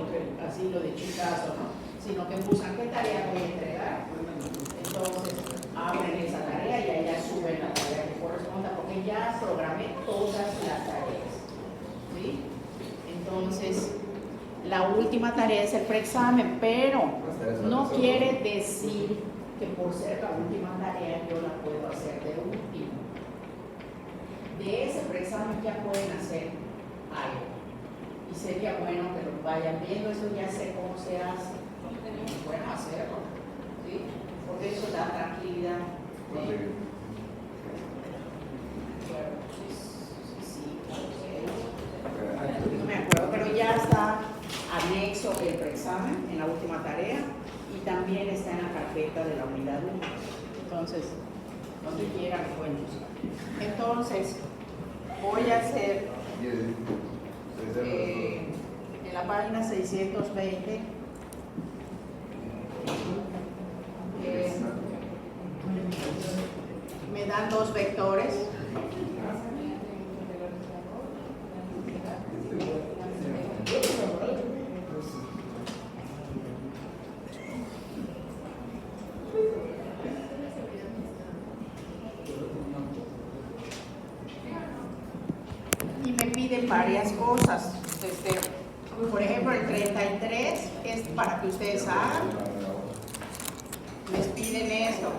así lo de chicazo, ¿no? Sino que buscan qué tarea voy a entregar. Entonces, abren esa tarea y allá suben la tarea que corresponda, porque ya programé todas las tareas. ¿Sí? Entonces, la última tarea es el preexamen, pero no quiere decir que por ser la última tarea yo la puedo hacer de último. De ese preexamen ya pueden hacer algo. Y sería bueno que lo vayan viendo, eso ya sé cómo se hace. Es bueno hacerlo, ¿sí? Porque eso da tranquilidad. ¿Sí? Sí, claro, sí. No me acuerdo, pero ya está anexo el preexamen en la última tarea y también está en la carpeta de la unidad 1. Entonces, donde quieran lo pueden buscar. Entonces, voy a hacer en la página 620 me dan dos vectores. Y me piden varias cosas. Por ejemplo, el 33 es para que ustedes hagan. Les piden esto.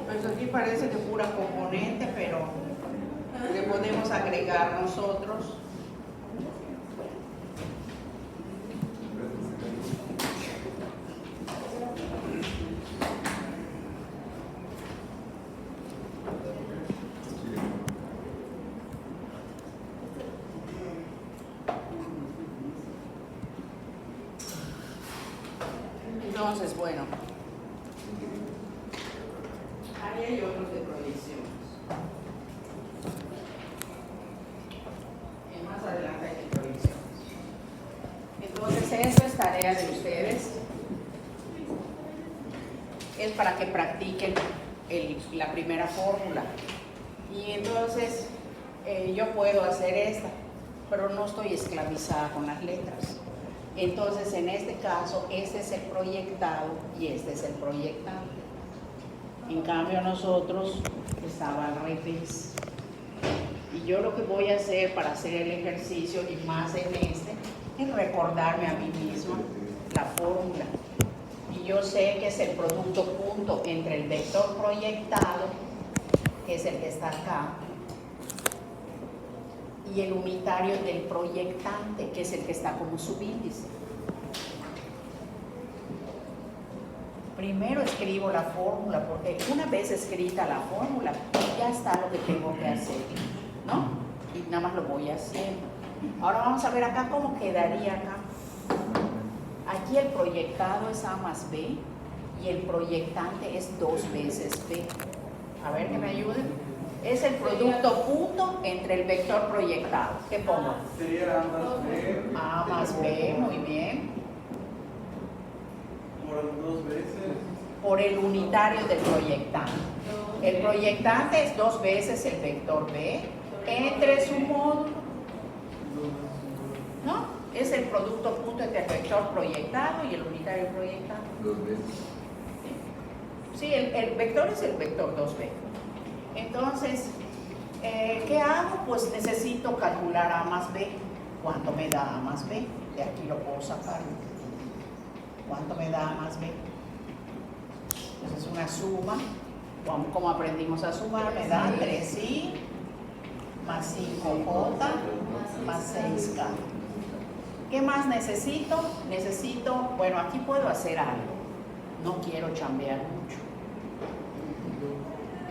Pues aquí parece que pura componente, pero le podemos agregar nosotros. Entonces, bueno, ahí hay otros de proyecciones. Y más adelante hay de proyecciones. Entonces, eso es tarea de ustedes. Es para que practiquen la primera fórmula. Y entonces, yo puedo hacer esta, pero no estoy esclavizada con las letras. Entonces, en este caso, este es el proyectado y este es el proyectante. En cambio, nosotros estaba al revés. Y yo lo que voy a hacer para hacer el ejercicio, y más en este, es recordarme a mí misma la fórmula. Y yo sé que es el producto punto entre el vector proyectado, que es el que está acá, y el unitario del proyectante, que es el que está como subíndice. Primero escribo la fórmula, porque una vez escrita la fórmula, ya está lo que tengo que hacer, ¿no? Y nada más lo voy haciendo. Ahora vamos a ver acá cómo quedaría acá. Aquí el proyectado es A más B y el proyectante es 2 veces B. A ver que me ayuden. Es el producto punto entre el vector proyectado. ¿Qué pongo? Sería A más B. A más B, muy bien. Por 2 veces. Por el unitario del proyectante. El proyectante es 2 veces el vector B entre su módulo, ¿no? Es el producto punto entre el vector proyectado y el unitario proyectado. 2 veces. Sí, el vector es el vector 2B. Entonces, ¿qué hago? Pues necesito calcular A más B. ¿Cuánto me da A más B? De aquí lo puedo sacar. ¿Cuánto me da A más B? Pues es una suma. Como aprendimos a sumar, me da 3i más 5j más 6k. ¿Qué más necesito? Bueno, aquí puedo hacer algo. No quiero chambear mucho.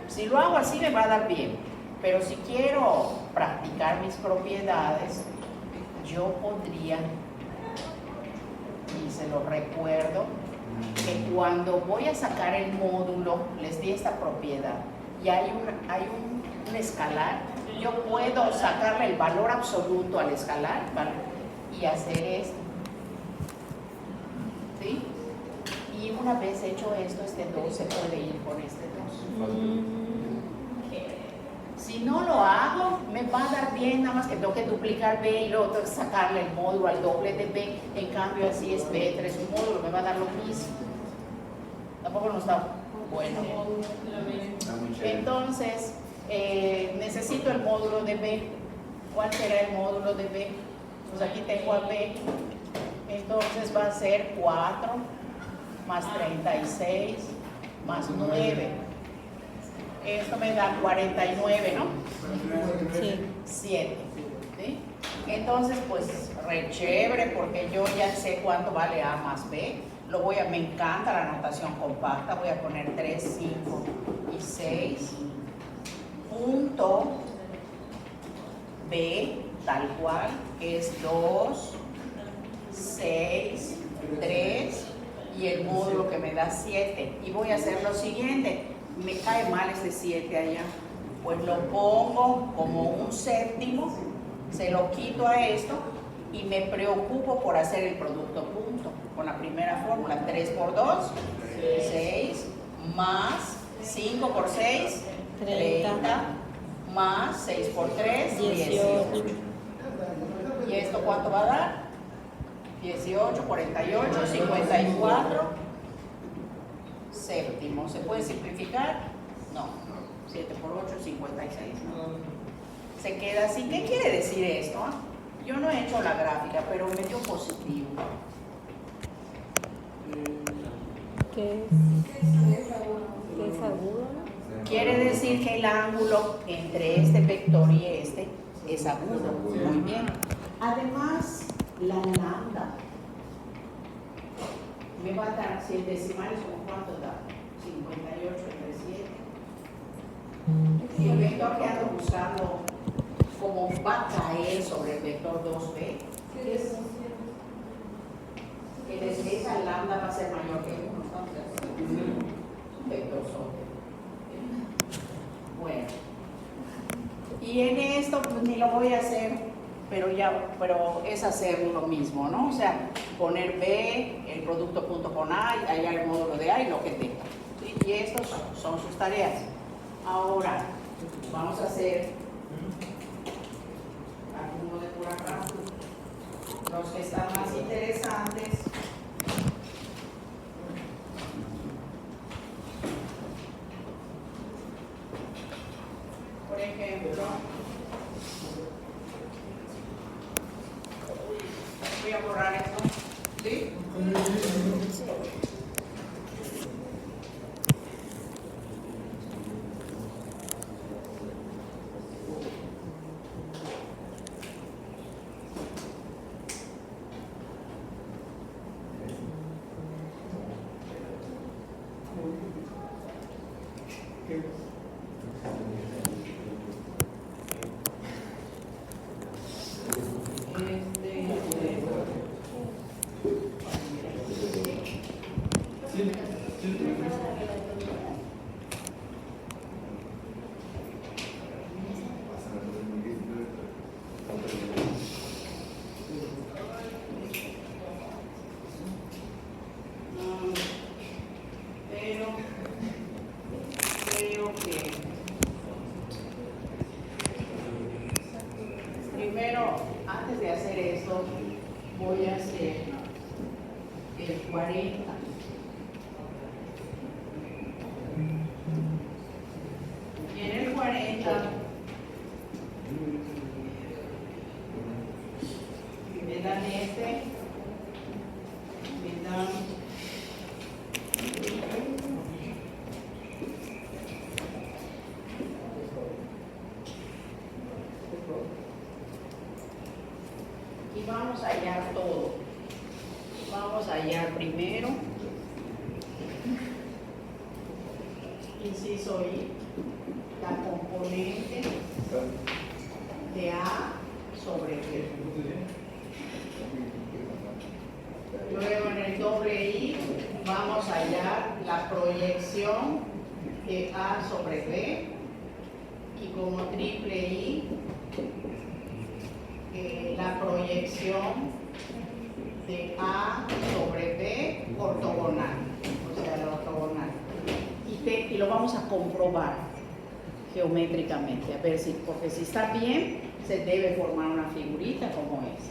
Si lo hago así me va a dar bien, pero si quiero practicar mis propiedades, yo podría, y se lo recuerdo, que cuando voy a sacar el módulo, les di esta propiedad, y hay un escalar, yo puedo sacarle el valor absoluto al escalar, ¿vale? Y hacer esto, ¿sí? Y una vez hecho esto, este 2 se puede ir con este 2. Si no lo hago, me va a dar bien, nada más que tengo que duplicar B y luego tengo que sacarle el módulo al doble de B. En cambio, así es B3 un módulo, me va a dar lo mismo. Tampoco no está bueno. Está muy chévere. Entonces, necesito el módulo de B. ¿Cuál será el módulo de B? Pues aquí tengo a B. Entonces va a ser 4 más 36 más 9. Esto me da 49, ¿no? Sí. 7. ¿Sí? Entonces, pues, re chévere, porque yo ya sé cuánto vale A más B. Me encanta la notación compacta. Voy a poner 3, 5 y 6. Punto B, tal cual, es 2, 6, 3 y el módulo que me da 7. Y voy a hacer lo siguiente. Me cae mal este 7 allá, pues lo pongo como un séptimo, se lo quito a esto y me preocupo por hacer el producto punto con la primera fórmula. 3 por 2, 6, más 5 por 6, 30, más 6 por 3, 18. ¿Y esto cuánto va a dar? 18, 48, 54 séptimo. ¿Se puede simplificar? No. 7 por 8, 56. ¿No? Se queda así. ¿Qué quiere decir esto? Yo no he hecho la gráfica, pero me dio positivo. ¿Qué es agudo? Quiere decir que el ángulo entre este vector y este es agudo. Muy bien. Además, la lambda me va a dar 100 decimales, ¿como cuánto da? 58 entre 7. Y el vector que ando buscando, como va a caer sobre el vector 2b, es que desde esa lambda va a ser mayor que 1, ¿no? Es un vector sobre. Bueno, y en esto pues ni lo voy a hacer, pero es hacer lo mismo, ¿no? O sea, poner B, el producto punto con A, y allá el módulo de A y lo que tenga. ¿Sí? Y estos son sus tareas. Ahora, vamos a hacer alguno de pura cálculo. Los que están más interesantes. Por ejemplo, voy a borrar esto, ¿sí? Primero, antes de hacer esto, voy a hacer el 40. Y en el 40 me dan este, me dan y vamos a hallar todo. Vamos a hallar primero inciso I, la componente de A sobre B. Luego en el doble I vamos a hallar la proyección de A sobre B y como triple I la proyección de A sobre B ortogonal, o sea, la ortogonal. Y lo vamos a comprobar geométricamente, a ver si, porque si está bien, se debe formar una figurita como esta.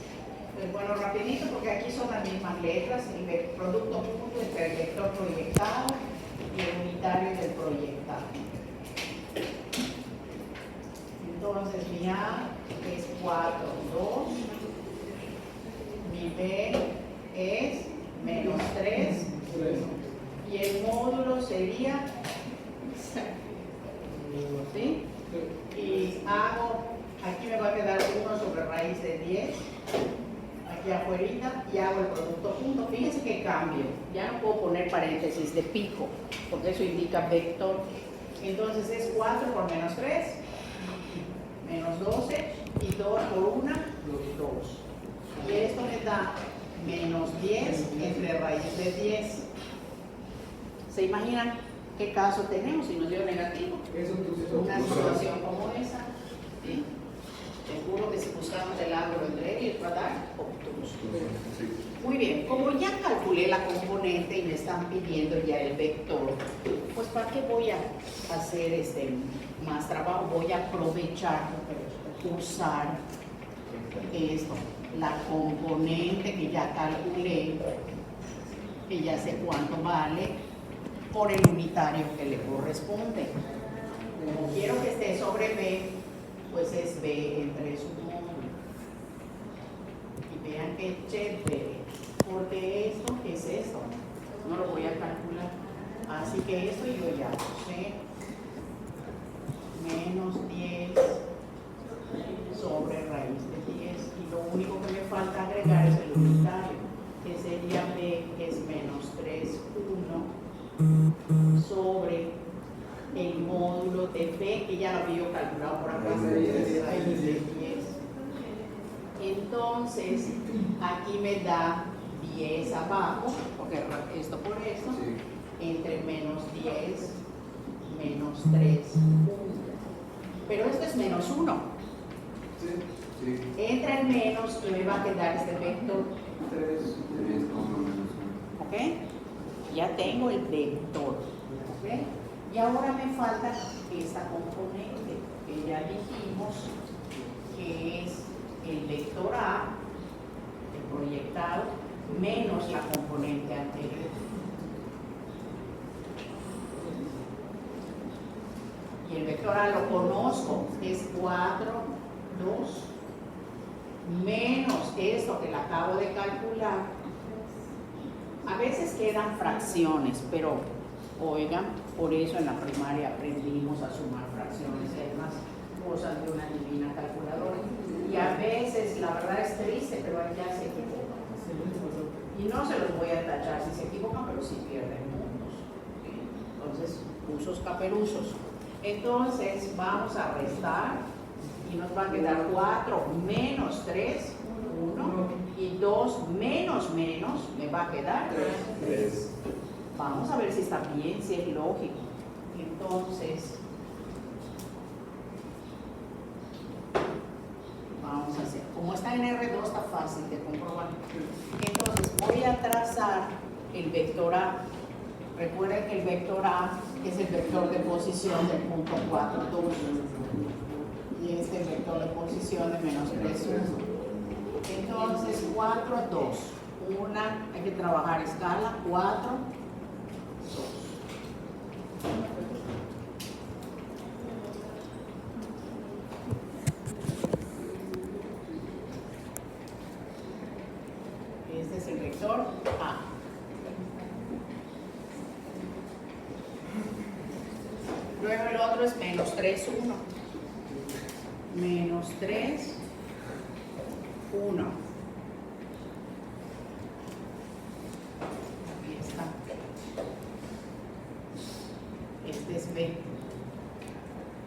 Entonces, bueno, rapidito, porque aquí son las mismas letras, el producto punto entre el vector proyectado y el unitario del proyectado. Entonces, mi A es 4, 2, mi B es menos 3, y el módulo sería, ¿sí? Y hago, aquí me va a quedar 1 sobre raíz de 10, aquí afuera, y hago el producto punto. Fíjense que cambio, ya no puedo poner paréntesis de pico, porque eso indica vector. Entonces es 4 por menos 3, menos 12, y 2 por 1, 2. Y esto me da menos 10 entre raíz de 10. ¿Se imaginan qué caso tenemos si nos dio negativo? Una situación como esa. ¿Sí? Seguro que si buscamos el ángulo entre él y el radar, obtuso. Muy bien, como ya calculé la componente y me están pidiendo ya el vector, pues ¿para qué voy a hacer más trabajo? Voy a aprovechar, usar esto, la componente que ya calculé, que ya sé cuánto vale, por el unitario que le corresponde. Como quiero que esté sobre B, pues es B entre su módulo. Y vean que chévere, porque esto es esto, no lo voy a calcular. Así que esto yo ya lo sé. Menos 10 sobre raíz de 10. Y lo único que me falta agregar es el unitario, que sería B, que es menos 3, 1, sobre el módulo de B, que ya lo había calculado por acá, raíz de 10. Entonces, aquí me da 10 abajo, porque esto por esto, entre menos 10, menos 3, 1. Pero esto es menos 1. Entra el menos y me va a quedar este vector. ¿Ok? Ya tengo el vector. ¿Ok? Y ahora me falta esta componente que ya dijimos que es el vector A, el proyectado, menos la componente anterior. Y el vector A lo conozco, es 4, 2, menos esto que le acabo de calcular. A veces quedan fracciones, pero oigan, por eso en la primaria aprendimos a sumar fracciones, hay más cosas de una divina calculadora. Y a veces, la verdad es triste, pero allá se equivocan. Y no se los voy a tachar si se equivocan, pero sí pierden puntos. Entonces, usos caperuzos. Entonces, vamos a restar y nos va a quedar 4 menos 3, 1, y 2 menos menos, me va a quedar 3. Vamos a ver si está bien, si es lógico. Entonces, vamos a hacer, como está en R2 está fácil de comprobar. Entonces voy a trazar el vector A. Recuerden que el vector A es el vector de posición del punto 4, 2. Y este el vector de posición de menos 3, 1. Entonces, 4, 2. Una, hay que trabajar escala, 4, 2. Este es el vector A. Luego el otro es menos 3, 1. Menos 3, 1. Aquí está. Este es B.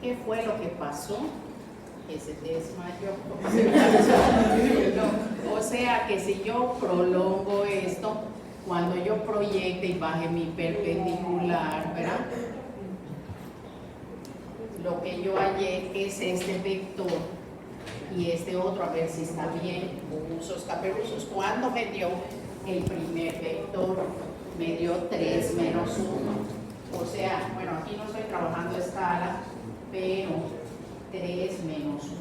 ¿Qué fue lo que pasó? Que se desmayó. No, o sea que si yo prolongo esto, cuando yo proyecte y baje mi perpendicular, ¿verdad? Lo que yo hallé es este vector y este otro, a ver si está bien. Usos caperuzos. ¿Cuándo me dio el primer vector? Me dio 3 menos 1. O sea, bueno, aquí no estoy trabajando escala, pero 3 menos 1.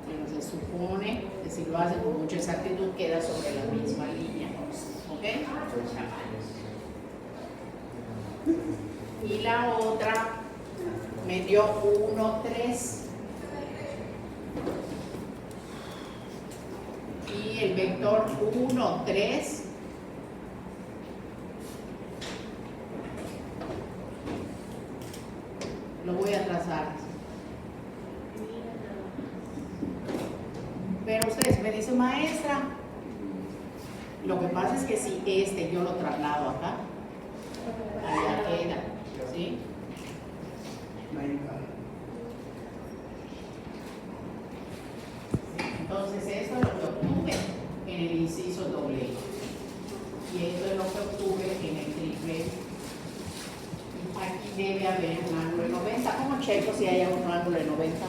Pero se supone que si lo hacen con mucha exactitud queda sobre la misma línea. ¿Ok? Y la otra me dio 1, 3. Y el vector 1, 3 lo voy a trazar. Pero ustedes me dicen, maestra, lo que pasa es que si este yo lo traslado acá, allá queda, ¿sí? Entonces esto es lo que obtuve en el inciso doble. Y esto es lo que obtuve en el triple. Aquí debe haber un ángulo de 90. ¿Cómo checo si hay un ángulo de 90?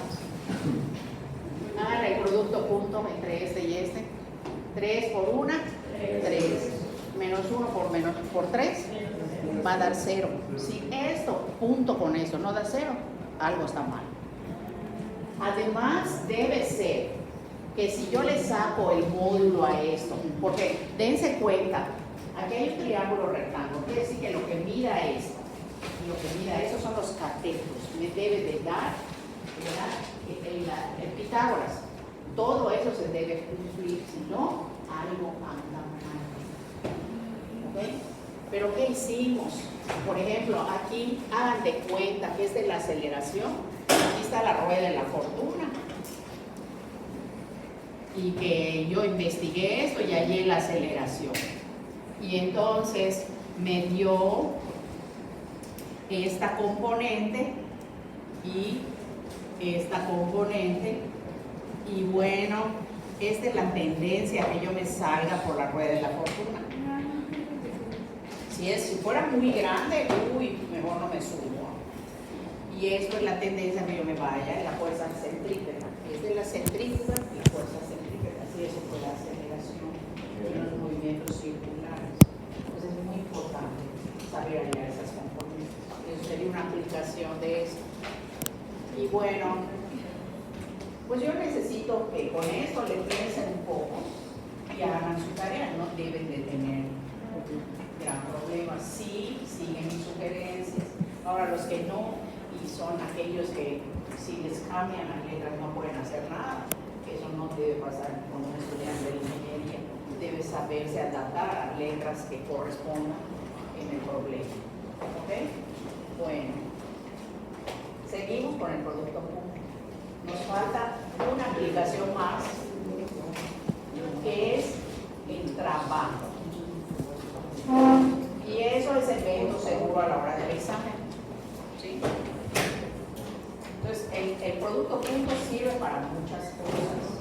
El producto punto entre este y este. 3 por 1, 3. Menos 1 por 3 va a dar 0. Si esto, punto con eso, no da 0, algo está mal. Además, debe ser que si yo le saco el módulo a esto, porque dense cuenta, aquí hay un triángulo rectángulo, quiere decir que lo que mida esto, lo que mida eso son los catetos, me debe de dar, ¿verdad? El Pitágoras. Todo eso se debe cumplir, si no, algo anda mal. ¿Ok? Pero ¿qué hicimos? Por ejemplo, aquí hagan de cuenta que es de la aceleración, aquí está la rueda de la fortuna. Y que yo investigué esto y hallé la aceleración. Y entonces me dio esta componente y esta componente. Y bueno, esta es la tendencia que yo me salga por la rueda de la fortuna. Si fuera muy grande, mejor no me subo. Y esto es la tendencia que yo me vaya en la fuerza centrípeta. Esta es la centrífuga y la fuerza centrípeta. Así eso fue la aceleración de los movimientos circulares. Entonces es muy importante saber hallar esas componentes. Eso sería una aplicación de esto. Y bueno, pues yo necesito que con esto le piensen un poco y hagan su tarea. No deben de tener gran problema. Sí, siguen mis sugerencias. Ahora los que no, y son aquellos que si les cambian las letras no pueden hacer nada. Eso no debe pasar con un estudiante de ingeniería. Debe saberse adaptar a letras que correspondan en el problema. ¿Ok? Bueno, seguimos con el producto punto. Nos falta una aplicación más, que es el trabajo. Y eso es evento seguro a la hora del examen. ¿Sí? Entonces, el producto punto sirve para muchas cosas.